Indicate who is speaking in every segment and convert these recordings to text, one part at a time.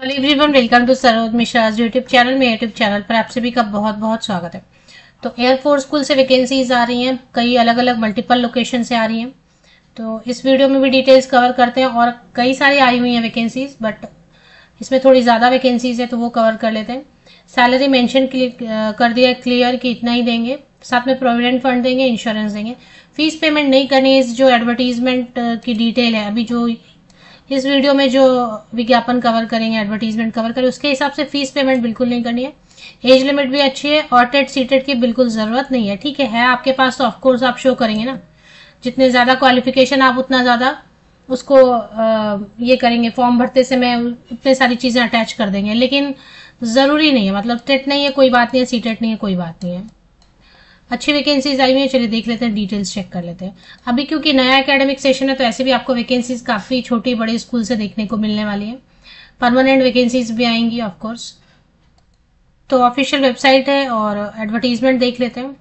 Speaker 1: Hello everyone, welcome to Saroj Mishra YouTube channel. में YouTube channel पर आप सभी का बहुत बहुत स्वागत है। तो एयरफोर्स स्कूल से वैकेंसीज आ रही हैं, कई अलग अलग मल्टीपल लोकेशन से आ रही हैं। तो इस वीडियो में भी डिटेल्स कवर करते हैं और कई सारी आई हुई हैं वैकेंसीज, बट इसमें थोड़ी ज़्यादा वैकेंसीज है तो वो कवर कर लेते हैं। सैलरी मेंशन कर दिया क्लियर कि इतना ही देंगे, साथ में प्रोविडेंट फंड देंगे, इंश्योरेंस देंगे। फीस पेमेंट नहीं करनी है। इस जो एडवर्टीजमेंट की डिटेल है, अभी जो इस वीडियो में जो विज्ञापन कवर करेंगे, एडवर्टीजमेंट कवर करें, उसके हिसाब से फीस पेमेंट बिल्कुल नहीं करनी है। एज लिमिट भी अच्छी है और टेट सीटेट की बिल्कुल जरूरत नहीं है। ठीक है आपके पास तो ऑफकोर्स आप शो करेंगे ना, जितने ज्यादा क्वालिफिकेशन आप उतना ज्यादा उसको ये करेंगे, फॉर्म भरते समय उतने सारी चीजें अटैच कर देंगे। लेकिन जरूरी नहीं है, मतलब टेट नहीं है कोई बात नहीं है, सीटेट नहीं है कोई बात नहीं है। अच्छी वैकेंसीज आई हुई है, चलिए देख लेते हैं, डिटेल्स चेक कर लेते हैं। अभी क्योंकि नया एकेडमिक सेशन है तो ऐसे भी आपको वैकेंसीज काफी छोटी बड़े स्कूल से देखने को मिलने वाली है। परमानेंट वैकेंसीज भी आएंगी ऑफ कोर्स। तो ऑफिशियल वेबसाइट है और एडवर्टीजमेंट देख लेते हैं।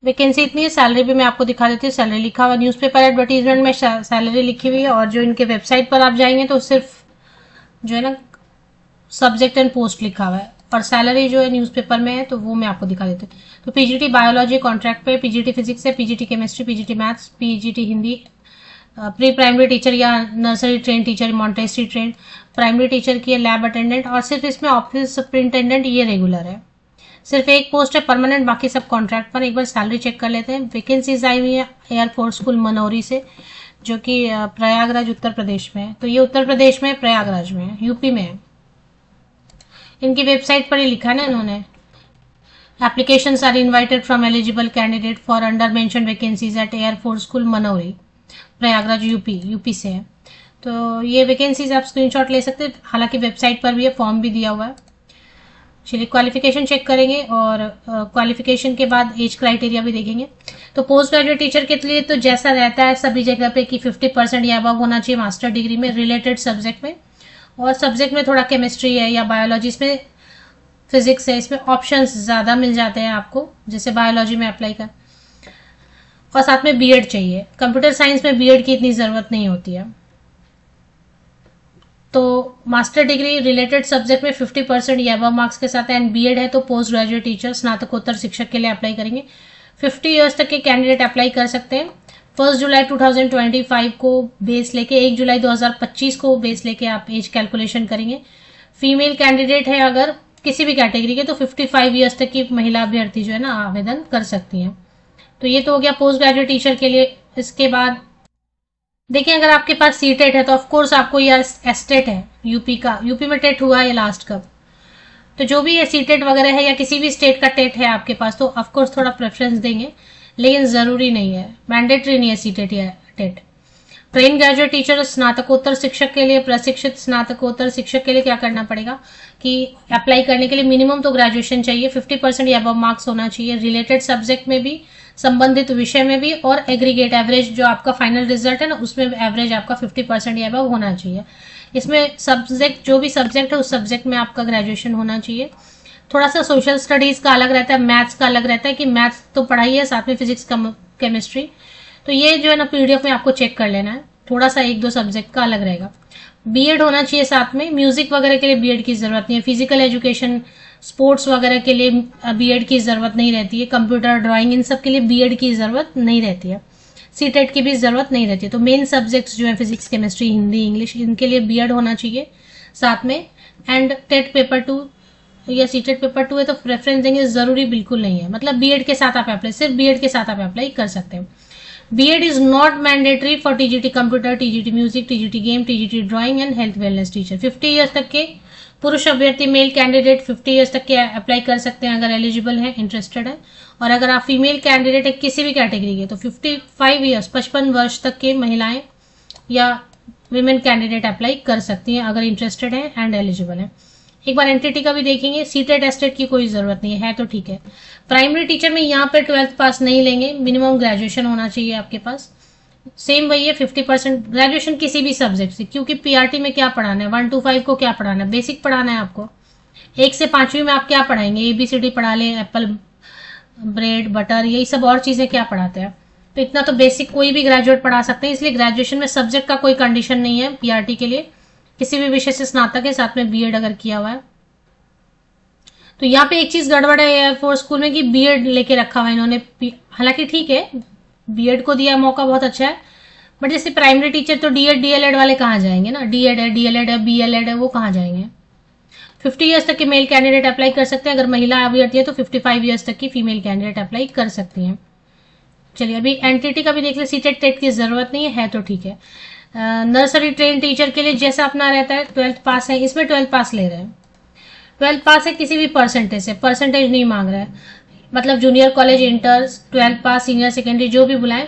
Speaker 1: वैकेंसी इतनी है, सैलरी भी मैं आपको दिखा देती हूँ। सैलरी लिखा हुआ न्यूज़पेपर एडवर्टीजमेंट में, सैलरी लिखी हुई है। और जो इनके वेबसाइट पर आप जाएंगे तो सिर्फ जो है ना सब्जेक्ट एंड पोस्ट लिखा हुआ है, और सैलरी जो है न्यूज़पेपर में है तो वो मैं आपको दिखा देती हूँ। तो पीजीटी बायोलॉजी कॉन्ट्रैक्ट पे, पीजीटी फिजिक्स है, PGT chemistry, PGT maths, PGT Hindi, pre primary teacher या nursery train teacher, Montessori train, primary teacher की है, लैब अटेंडेंट, और सिर्फ इसमें ऑफिस सुपरिंटेंडेंट ये रेगुलर है। सिर्फ एक पोस्ट है परमानेंट, बाकी सब कॉन्ट्रैक्ट पर। एक बार सैलरी चेक कर लेते हैं। वैकेंसीज आई हुई है एयरफोर्स स्कूल मनौरी से, जो कि प्रयागराज उत्तर प्रदेश में है। तो ये उत्तर प्रदेश में, प्रयागराज में है, यूपी में है। इनकी वेबसाइट पर ही लिखा है ना इन्होंने, applications are invited from eligible candidate for under mention vacancies at air force school Manauri, Prayagraj UP से है। तो ये वैकेंसीज आप स्क्रीनशॉट ले सकते हैं, हालांकि वेबसाइट पर भी है, फॉर्म भी दिया हुआ है। चलिए क्वालिफिकेशन चेक करेंगे और क्वालिफिकेशन के बाद एज क्राइटेरिया भी देखेंगे। तो पोस्ट ग्रेजुएट टीचर के लिए तो जैसा रहता है सभी जगह पे कि 50% या अबव होना चाहिए मास्टर डिग्री में रिलेटेड सब्जेक्ट में, और सब्जेक्ट में थोड़ा केमिस्ट्री है या बायोलॉजी, इसमें फिजिक्स है, इसमें ऑप्शंस ज्यादा मिल जाते हैं आपको, जैसे बायोलॉजी में अप्लाई कर। और साथ में बीएड चाहिए। कंप्यूटर साइंस में बीएड की इतनी जरूरत नहीं होती है। तो मास्टर डिग्री रिलेटेड सब्जेक्ट में 50% या अबव मार्क्स के साथ है, एंड बीएड है तो पोस्ट ग्रेजुएट टीचर स्नातकोत्तर शिक्षक के लिए अप्लाई करेंगे। 50 ईयर्स तक के कैंडिडेट अप्लाई कर सकते हैं। 1 जुलाई 2025 को बेस लेके 1 जुलाई 2025 को बेस लेके आप एज कैलकुलेशन करेंगे। फीमेल कैंडिडेट है अगर किसी भी कैटेगरी के, तो 55 ईयर्स तक की महिला अभ्यर्थी जो है ना आवेदन कर सकती हैं। तो ये तो हो गया पोस्ट ग्रेजुएट टीचर के लिए। इसके बाद देखिए, अगर आपके पास सी टेट है तो ऑफकोर्स आपको यह एस्टेट है यूपी का, यूपी में टेट हुआ है लास्ट कब, तो जो भी है सी टेट वगैरह है या किसी भी स्टेट का टेट है आपके पास तो ऑफकोर्स थोड़ा प्रेफरेंस देंगे, लेकिन जरूरी नहीं है, मैंडेटरी नहीं है सी टेट या टेट। ट्रेन ग्रेजुएट टीचर स्नातकोत्तर शिक्षक के लिए, प्रशिक्षित स्नातकोत्तर शिक्षक के लिए क्या करना पड़ेगा कि अप्लाई करने के लिए मिनिमम तो ग्रेजुएशन चाहिए, 50% या अबव मार्क्स होना चाहिए रिलेटेड सब्जेक्ट में भी, संबंधित विषय में भी, और एग्रीगेट एवरेज जो आपका फाइनल रिजल्ट है ना उसमें एवरेज आपका 50% या अबव होना चाहिए। इसमें सब्जेक्ट जो भी सब्जेक्ट है उस सब्जेक्ट में आपका ग्रेजुएशन होना चाहिए। थोड़ा सा सोशल स्टडीज का अलग रहता है, मैथ्स का अलग रहता है कि मैथ्स तो पढ़ाई है, साथ में फिजिक्स केमिस्ट्री। तो ये जो है ना पीडीएफ में आपको चेक कर लेना है, थोड़ा सा एक दो सब्जेक्ट का अलग रहेगा। बीएड होना चाहिए साथ में। म्यूजिक वगैरह के लिए बीएड की जरूरत नहीं है। फिजिकल एजुकेशन, स्पोर्ट्स वगैरह के लिए बीएड की जरूरत नहीं रहती है। कंप्यूटर, ड्राइंग, इन सब के लिए बीएड की जरूरत नहीं रहती है। सीटेट की भी जरूरत नहीं रहती है। तो मेन सब्जेक्ट्स जो है फिजिक्स, केमिस्ट्री, हिंदी, इंग्लिश, इनके लिए बीएड होना चाहिए साथ में। एंड टेट पेपर 2 या सीटेट पेपर 2 है तो प्रेफरेंस देंगे, जरूरी बिल्कुल नहीं है। मतलब बीएड के साथ आप अप्लाई, सिर्फ बीएड के साथ आप अप्लाई कर सकते हैं। BEd is not mandatory for TGT computer, TGT music, TGT game, TGT drawing and health wellness teacher. 50 years तक के पुरुष अभ्यर्थी, मेल कैंडिडेट 50 ईयर्स तक के अप्लाई कर सकते हैं अगर एलिजिबल है, इंटरेस्टेड है। और अगर आप फीमेल कैंडिडेट है किसी भी कैटेगरी के तो 55 ईयर्स 55 वर्ष तक के महिलाएं या विमेन कैंडिडेट अप्लाई कर सकती हैं अगर इंटरेस्टेड है एंड एलिजिबल है। एक बार एनटीटी का भी देखेंगे। सीटेट एस्टेट की कोई जरूरत नहीं है तो ठीक है। प्राइमरी टीचर में यहाँ पे 12th पास नहीं लेंगे, मिनिमम ग्रेजुएशन होना चाहिए आपके पास। सेम वही है, 50% ग्रेजुएशन किसी भी सब्जेक्ट से, क्योंकि पीआरटी में क्या पढ़ाना है, 1 to 5 को क्या पढ़ाना है, बेसिक पढ़ाना है आपको। 1 से 5वीं में आप क्या पढ़ाएंगे, ABCD पढ़ा लें, एप्पल, ब्रेड, बटर, यही सब और चीजें क्या पढ़ाते हैं। तो इतना तो बेसिक कोई भी ग्रेजुएट पढ़ा सकते हैं, इसलिए ग्रेजुएशन में सब्जेक्ट का कोई कंडीशन नहीं है PRT के लिए। किसी भी विषय से स्नातक है, साथ में B.Ed अगर किया हुआ है। तो यहाँ पे एक चीज गड़बड़ है एयरफोर्स स्कूल में कि B.Ed लेके रखा हुआ है इन्होंने। हालांकि ठीक है, B.Ed को दिया मौका, बहुत अच्छा है, बट जैसे प्राइमरी टीचर तो D.Ed DLED वाले कहाँ जाएंगे ना, D.Ed है, DLED है, BLED है, वो कहाँ जाएंगे। 50 ईयर्स तक के मेल कैंडिडेट अप्लाई कर सकते हैं, अगर महिला अभ्यर्थी है तो 55 ईयर्स तक की फीमेल कैंडिडेट अप्लाई कर सकती हैं। चलिए अभी एनटीटी का भी देख ले, सीटेट टेट की जरूरत नहीं है तो ठीक है। नर्सरी ट्रेन टीचर के लिए जैसा अपना रहता है 12th पास है, इसमें 12th पास ले रहे हैं, 12th पास है किसी भी परसेंटेज से, परसेंटेज नहीं मांग रहा है, मतलब जूनियर कॉलेज, इंटर, 12th पास, सीनियर सेकेंडरी जो भी बुलाएं,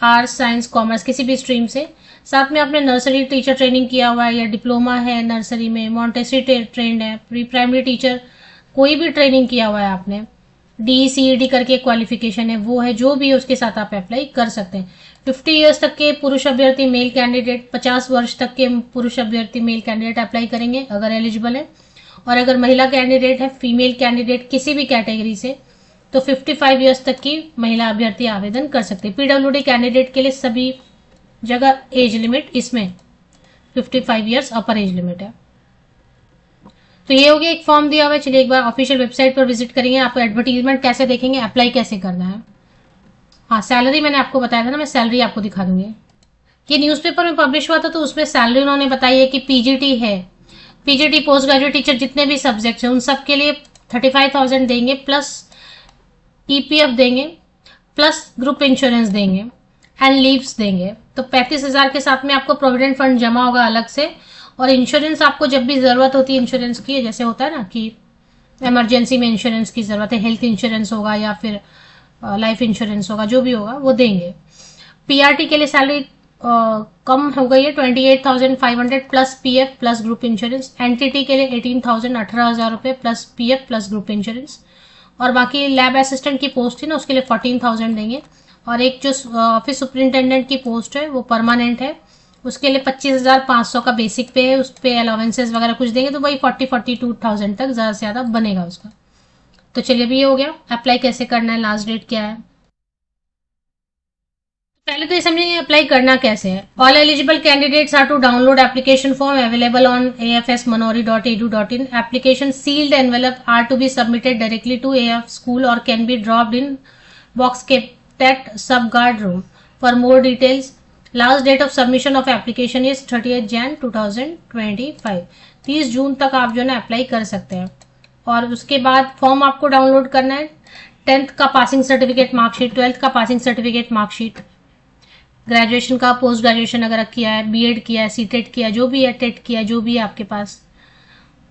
Speaker 1: आर्ट्स, साइंस, कॉमर्स, किसी भी स्ट्रीम से, साथ में आपने नर्सरी टीचर ट्रेनिंग किया हुआ है या डिप्लोमा है नर्सरी में, मॉन्टेसरी ट्रेंड है, प्री प्राइमरी टीचर कोई भी ट्रेनिंग किया हुआ है आपने, DCED करके क्वालिफिकेशन है वो है, जो भी है उसके साथ आप अप्लाई कर सकते हैं। 50 ईयर्स तक के पुरुष अभ्यर्थी मेल कैंडिडेट, 50 वर्ष तक के पुरुष अभ्यर्थी मेल कैंडिडेट अप्लाई करेंगे अगर एलिजिबल है, और अगर महिला कैंडिडेट है, फीमेल कैंडिडेट किसी भी कैटेगरी से, तो 55 ईयर्स तक की महिला अभ्यर्थी आवेदन कर सकते हैं। PWD कैंडिडेट के लिए सभी जगह एज लिमिट इसमें 55 ईयर्स अपर एज लिमिट है। तो ये हो गया, एक फॉर्म दिया हुआ है। चलिए एक बार ऑफिशियल वेबसाइट पर विजिट करेंगे, आपको एडवर्टीजमेंट कैसे देखेंगे, अप्लाई कैसे करना है। हाँ, सैलरी मैंने आपको बताया था ना, मैं सैलरी आपको दिखा दूंगी। ये न्यूज़पेपर में पब्लिश हुआ था तो उसमें सैलरी उन्होंने बताई है कि PGT है, PGT पोस्ट ग्रेजुएट टीचर जितने भी सब्जेक्ट है उन सब के लिए 35,000 देंगे, प्लस EPF देंगे, प्लस ग्रुप इंश्योरेंस देंगे एंड लीव्स देंगे। तो 35,000 के साथ में आपको प्रोविडेंट फंड जमा होगा अलग से, और इंश्योरेंस आपको जब भी जरूरत होती है इंश्योरेंस की, जैसे होता है ना कि इमरजेंसी में इंश्योरेंस की जरूरत है, हेल्थ इंश्योरेंस होगा या फिर लाइफ इंश्योरेंस होगा, जो भी होगा वो देंगे। PRT के लिए सैलरी कम हो गई है, 28,500 plus PF plus group insurance. NTT के लिए 18,000 18,000 रुपए plus PF plus group insurance. और बाकी लैब असिस्टेंट की पोस्ट है ना, उसके लिए 14,000 देंगे। और एक जो ऑफिस सुपरिंटेंडेंट की पोस्ट है वो परमानेंट है, उसके लिए 25,500 का बेसिक पे है, उस पे अलाउंसेस वगैरह कुछ देंगे, तो वही 42,000 तक ज्यादा से ज्यादा बनेगा उसका। तो चलिए अभी ये हो गया, अप्लाई कैसे करना है, लास्ट डेट क्या है। पहले तो ये समझिए अप्लाई करना कैसे है। All eligible candidates are to download application form available on afsmanori.edu.in. Application sealed envelope are to be submitted directly to AF school और can be dropped in box kept at sub guard room. For more details, last date of submission of application is 30 Jan 2025। 30 जून तक आप जो है apply कर सकते हैं। और उसके बाद फॉर्म आपको डाउनलोड करना है, 10th का पासिंग सर्टिफिकेट मार्कशीट, 12th का पासिंग सर्टिफिकेट मार्कशीट, ग्रेजुएशन का, पोस्ट ग्रेजुएशन अगर किया है, B.Ed किया है, CTET किया, जो भी है, टेट किया, जो भी है आपके पास,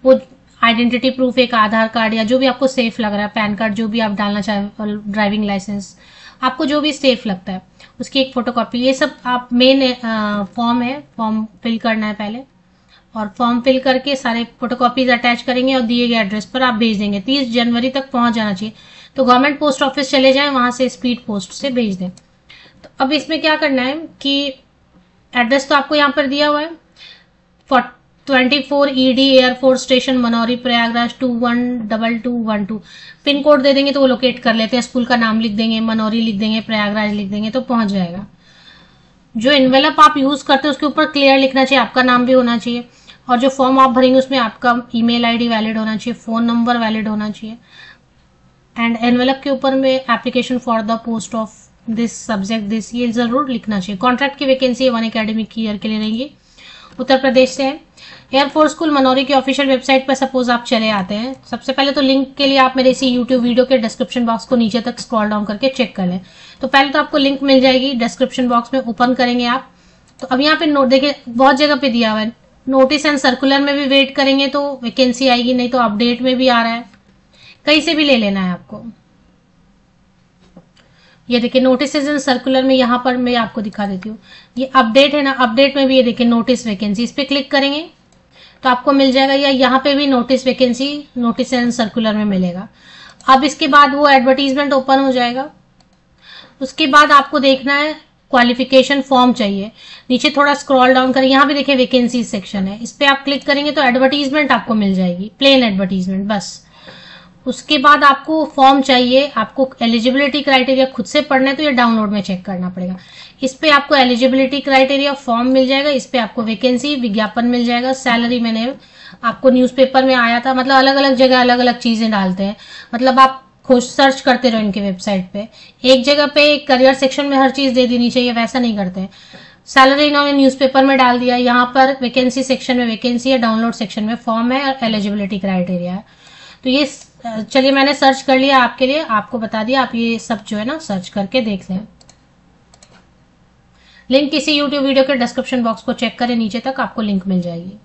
Speaker 1: वो आइडेंटिटी प्रूफ, एक आधार कार्ड या जो भी आपको सेफ लग रहा है, पैन कार्ड जो भी आप डालना चाहें, और ड्राइविंग लाइसेंस, आपको जो भी सेफ लगता है उसकी एक फोटोकॉपी, ये सब आप मेन फॉर्म है, फॉर्म फिल करना है पहले, और फॉर्म फिल करके सारे फोटोकॉपीज अटैच करेंगे और दिए गए एड्रेस पर आप भेज देंगे। 30 जनवरी तक पहुंच जाना चाहिए। तो गवर्नमेंट पोस्ट ऑफिस चले जाएं, वहां से स्पीड पोस्ट से भेज दें। तो अब इसमें क्या करना है कि एड्रेस तो आपको यहाँ पर दिया हुआ है, 24 ED air force station Manauri Prayagraj 212212। Pin code दे देंगे तो वो लोकेट कर लेते हैं, स्कूल का नाम लिख देंगे, मनौरी लिख देंगे, प्रयागराज लिख देंगे तो पहुंच जाएगा। जो एनवेलप आप यूज करते हैं उसके ऊपर क्लियर लिखना चाहिए, आपका नाम भी होना चाहिए, और जो फॉर्म आप भरेंगे उसमें आपका ईमेल आईडी वैलिड होना चाहिए, फोन नंबर वैलिड होना चाहिए, एंड एनवेलप के ऊपर में application for the post of this subject this, ये जरूर लिखना चाहिए। कॉन्ट्रैक्ट की वैकेंसी 1 एकेडमिक ईयर के लिए रहेंगी, उत्तर प्रदेश से है। एयरफोर्स स्कूल मनौरी की ऑफिशियल वेबसाइट पर सपोज आप चले आते हैं, सबसे पहले तो लिंक के लिए आप मेरे इसी यूट्यूब वीडियो के डिस्क्रिप्शन बॉक्स को नीचे तक स्क्रॉल डाउन करके चेक कर लें। तो पहले तो आपको लिंक मिल जाएगी, डिस्क्रिप्शन बॉक्स में ओपन करेंगे आप, तो अब यहाँ पे नोट देखिए बहुत जगह पे दिया हुआ है, नोटिस एंड सर्कुलर में भी वेट करेंगे तो वैकेंसी आएगी, नहीं तो अपडेट में भी आ रहा है, कहीं से भी ले लेना है आपको। ये देखिए नोटिस एंड सर्कुलर में यहाँ पर मैं आपको दिखा देती हूँ, ये अपडेट है ना, अपडेट में भी ये देखिए नोटिस वैकेंसी, इस पे क्लिक करेंगे तो आपको मिल जाएगा, या यहाँ पे भी notice vacancy notice and circular में मिलेगा। अब इसके बाद वो एडवर्टीजमेंट ओपन हो जाएगा, उसके बाद आपको देखना है क्वालिफिकेशन फॉर्म चाहिए। नीचे थोड़ा स्क्रॉल डाउन करें, यहाँ पे देखिए वैकेंसी सेक्शन है, इस पे आप क्लिक करेंगे तो एडवर्टीजमेंट आपको मिल जाएगी, प्लेन एडवर्टीजमेंट बस। उसके बाद आपको फॉर्म चाहिए, आपको एलिजिबिलिटी क्राइटेरिया खुद से पढ़ना है तो ये डाउनलोड में चेक करना पड़ेगा। इस पे आपको एलिजिबिलिटी क्राइटेरिया फॉर्म मिल जाएगा, इस पे आपको वैकेंसी विज्ञापन मिल जाएगा, सैलरी मैंने आपको न्यूज़पेपर में आया था, मतलब अलग अलग जगह अलग अलग चीजें डालते हैं, मतलब आप खोज सर्च करते रहो इनके वेबसाइट पे। एक जगह पे करियर सेक्शन में हर चीज दे देनी चाहिए, वैसा नहीं करते हैं। सैलरी इन्होंने न्यूज़पेपर में डाल दिया, यहाँ पर वैकेंसी सेक्शन में वैकेंसी है, डाउनलोड सेक्शन में फॉर्म है और एलिजिबिलिटी क्राइटेरिया है। तो ये चलिए मैंने सर्च कर लिया आपके लिए, आपको बता दिया, आप ये सब जो है ना सर्च करके देख लें। लिंक किसी यूट्यूब वीडियो के डिस्क्रिप्शन बॉक्स को चेक करें, नीचे तक आपको लिंक मिल जाएगी।